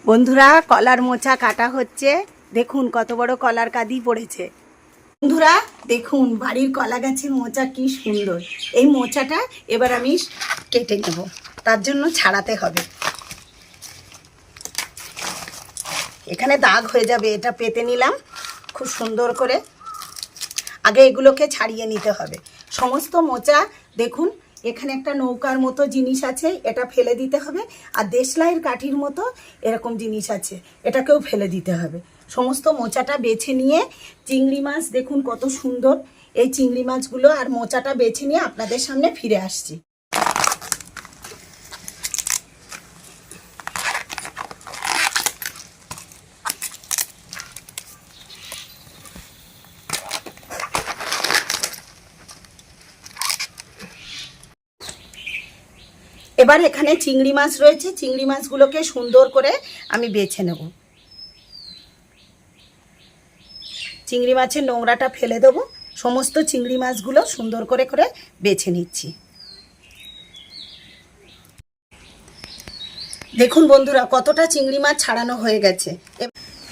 বন্ধুরা কলার মোচা কাটা হচ্ছে। দেখুন কত বড় কলার কাঁদি পড়েছে। বন্ধুরা দেখুন বাড়ির কলা গাছের মোচা কি সুন্দর। এই মোচাটা এবার আমি কেটে নেব, তার জন্য ছাড়াতে হবে। এখানে দাগ হয়ে যাবে, এটা পেতে নিলাম খুব সুন্দর করে। আগে এগুলোকে ছাড়িয়ে নিতে হবে সমস্ত মোচা। দেখুন এখানে একটা নৌকার মতো জিনিস আছে, এটা ফেলে দিতে হবে। আর দেশলাইয়ের কাঠির মতো এরকম জিনিস আছে, এটাকেও ফেলে দিতে হবে। সমস্ত মোচাটা বেছে নিয়ে চিংড়ি মাছ দেখুন কত সুন্দর। এই চিংড়ি মাছগুলো আর মোচাটা বেছে নিয়ে আপনাদের সামনে ফিরে আসছি। এবার এখানে চিংড়ি মাছ রয়েছে, চিংড়ি মাছগুলোকে সুন্দর করে আমি বেছে নেব। চিংড়ি মাছের নোংরাটা ফেলে দেবো। সমস্ত চিংড়ি মাছগুলো সুন্দর করে করে বেছে নিচ্ছি। দেখুন বন্ধুরা কতটা চিংড়ি মাছ ছাড়ানো হয়ে গেছে।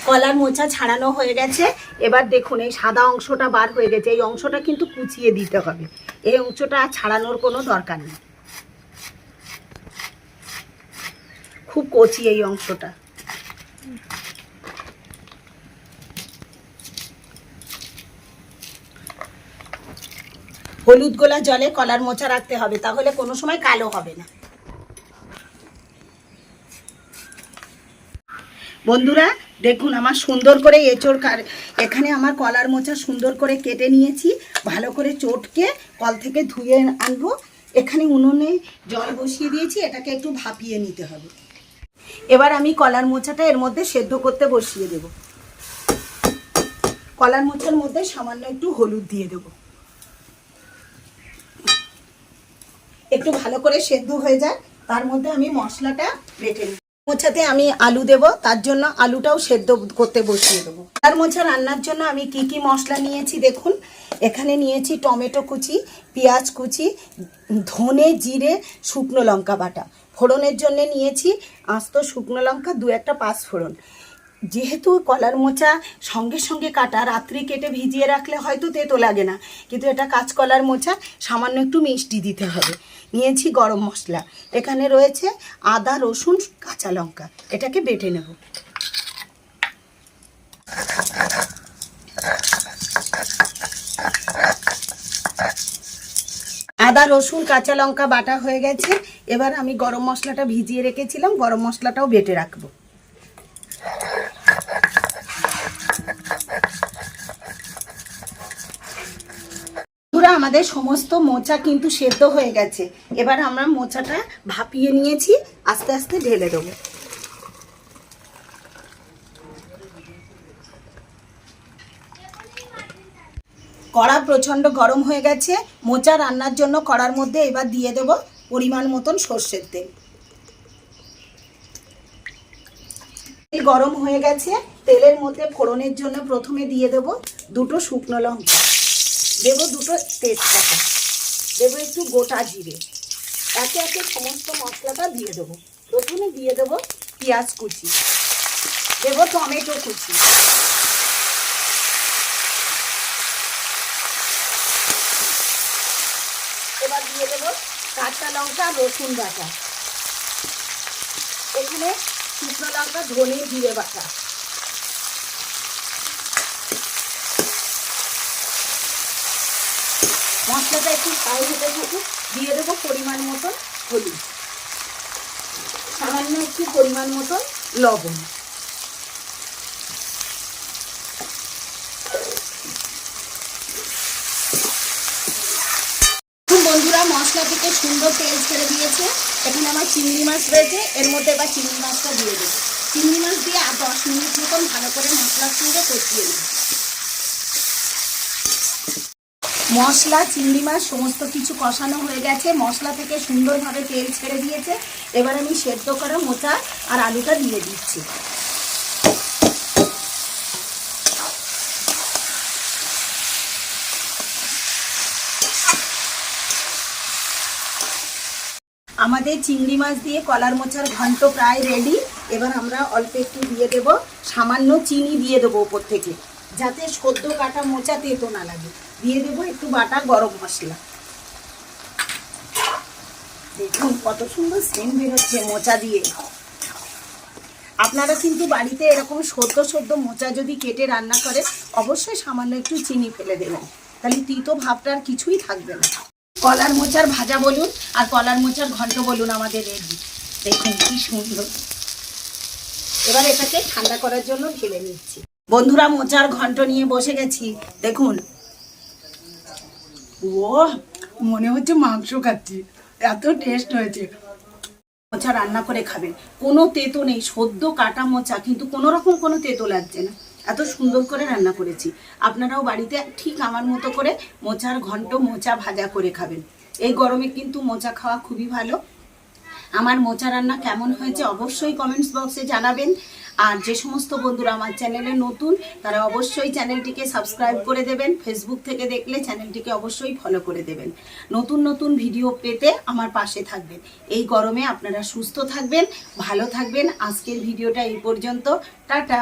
কলার মোচা ছাড়ানো হয়ে গেছে। এবার দেখুন এই সাদা অংশটা বার হয়ে গেছে, এই অংশটা কিন্তু কুচিয়ে দিতে হবে। এই অংশটা ছাড়ানোর কোনো দরকার নেই, খুব কচি এই অংশটা। হলুদ গোলা জলে কলার মোচা রাখতে হবে, তাহলে কোনো সময় কালো হবে না। বন্ধুরা দেখুন আমার সুন্দর করে এখানে আমার কলার মোচা সুন্দর করে কেটে নিয়েছি। ভালো করে চটকে কল থেকে ধুয়ে আনবো। এখানে উনুনে জল বসিয়ে দিয়েছি, এটাকে একটু ভাপিয়ে নিতে হবে। এবার আমি কলার মোচাটা এর মধ্যে সেদ্ধ করতে বসিয়ে দেব। কলার মোচার মধ্যে সামান্য একটু হলুদ দিয়ে দেব। একটু ভালো করে সেদ্ধ হয়ে যায়, তার মধ্যে আমি মশলাটা বেটে নিই। মোচাতে আমি আলু দেব, তার জন্য আলুটাও সেদ্ধ করতে বসিয়ে দেবো। কলার মোচা রান্নার জন্য আমি কি কি মশলা নিয়েছি দেখুন। এখানে নিয়েছি টমেটো কুচি, পেঁয়াজ কুচি, ধনে জিরে শুকনো লঙ্কা বাটা। ফোড়নের জন্য নিয়েছি আস্ত শুকনো লঙ্কা, 2-1টা পাঁচফোড়ন। যেহেতু কলার মোচা সঙ্গে সঙ্গে কাটা, রাত্রি কেটে ভিজিয়ে রাখলে হয়তো তেতো লাগে না, কিন্তু এটা কাঁচকলার মোচা, সামান্য একটু মিষ্টি দিতে হবে। নিয়েছি গরম মশলা, এখানে রয়েছে আদা রসুন কাঁচা লঙ্কা, এটাকে বেটে নেব। আদা রসুন কাঁচা লঙ্কা বাটা হয়ে গেছে। এবার আমি গরম মশলাটা ভিজিয়ে রেখেছিলাম, গরম মশলাটাও বেটে রাখবো। আমাদের সমস্ত মোচা কিন্তু সেদ্ধ হয়ে গেছে। এবার আমরা মোচাটা ভাপিয়ে নিয়েছি, আস্তে আস্তে ঢেলে দেবো। কড়া প্রচণ্ড গরম হয়ে গেছে। মোচা রান্নার জন্য কড়ার মধ্যে এবার দিয়ে দেব পরিমাণ মতন সর্ষের তেল। তেল গরম হয়ে গেছে, তেলের মধ্যে ফোড়নের জন্য প্রথমে দিয়ে দেব 2টো শুকনো লঙ্কা, দেব 2টো তেজপাতা, দেবো একটু গোটা জিরে। একে একে সমস্ত মশলাটা দিয়ে দেবো। প্রথমে দিয়ে দেবো পেঁয়াজ কুচি, দেবো টমেটো কুচি, এবার দিয়ে দেবো কাঁচা লঙ্কা রসুন বাটা, এখানে শুকনো লঙ্কা ধনে জিরে বাটা। মশলাটা একটু ফ্রাই হতে থাকুক, দিয়ে দেবো পরিমাণ মতন হলুদ, সামান্য একটু পরিমাণ মতন লবণ। বন্ধুরা মশলা থেকে সুন্দর তেল ছেড়ে দিয়েছে। এখানে আমার চিংড়ি মাছ রয়েছে, এর মধ্যে এবার চিংড়ি মাছটা দিয়ে দেবো। চিংড়ি মাছ দিয়ে আর 10 মিনিট মতন ভালো করে মশলার সঙ্গে কষিয়ে নেব। মশলা চিংড়ি মাছ সমস্ত কিছু কষানো হয়ে গেছে, মশলা থেকে সুন্দরভাবে তেল ছেড়ে দিয়েছে। এবার আমি সেদ্ধ করা মোচা আর আলুটা দিয়ে দিচ্ছি। আমাদের চিংড়ি মাছ দিয়ে কলার মোচার ঘন্ট প্রায় রেডি। এবার আমরা অল্প একটু দিয়ে দেব, সামান্য চিনি দিয়ে দেবো ওপর থেকে, যাতে সদ্য কাটা মোচা তেতো না লাগে। দিয়ে দেবো একটু বাটা গরম মশলা। দেখুন কত সুন্দর সেন্ট বেরোচ্ছে মোচা দিয়ে। আপনারা কিন্তু বাড়িতে এরকম সদ্য মোচা যদি কেটে রান্না করে, অবশ্যই সামান্য একটু চিনি ফেলে দেবেন, তাহলে তিতো ভাবটার কিছুই থাকবে না। কলার মোচার ভাজা বলুন আর কলার মোচার ঘন্ট বলুন আমাদের রেডি। দেখুন কি সুন্দর। এবার এটাকে ঠান্ডা করার জন্য ঢেলে নিচ্ছি। বন্ধুরা, মোচার ঘন্ট নিয়ে বসে গেছি। দেখুন, ও মনে হচ্ছে মাংস খাচ্ছি, এত টেস্ট হয়েছে। মোচা রান্না করে খাবেন, কোনো তেতো নেই, সদ্য কাটা মোচা, কিন্তু কোনো রকম কোনো তেতো লাগছে না। এত সুন্দর করে রান্না করেছি। আপনারাও বাড়িতে ঠিক আমার মতো করে মোচার ঘন্ট, মোচা ভাজা করে খাবেন। এই গরমে কিন্তু মোচা খাওয়া খুবই ভালো। আমার মোচা রান্না কেমন হয়েছে অবশ্যই কমেন্টস বক্সে জানাবেন। আর যে সমস্ত বন্ধুরা আমার চ্যানেলে নতুন, তারা অবশ্যই চ্যানেলটিকে সাবস্ক্রাইব করে দেবেন। ফেসবুক থেকে দেখলে চ্যানেলটিকে অবশ্যই ফলো করে দেবেন। নতুন নতুন ভিডিও পেতে আমার পাশে থাকবেন। এই গরমে আপনারা সুস্থ থাকবেন, ভালো থাকবেন। আজকের ভিডিওটা এই পর্যন্ত। টাটা।